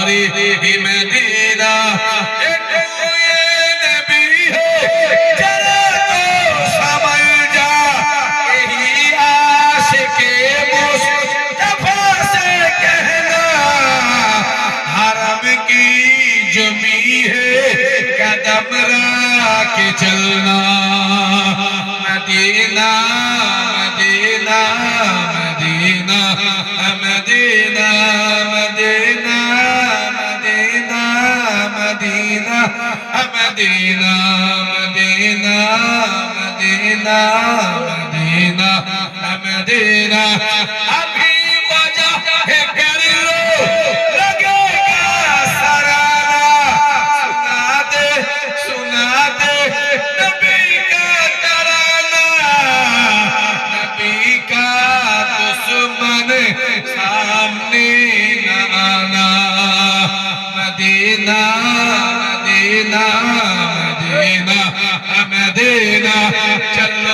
यारी मदीना के चलना Medina Medina Medina Medina Medina Medina Medina Medina Medina Medina Medina Medina अभी वजह कर लो लगेगा सराना सुना दे नबी का तराना नबी का दुश्मन सामने न आना मदीना मदीना मदीना मदीना चल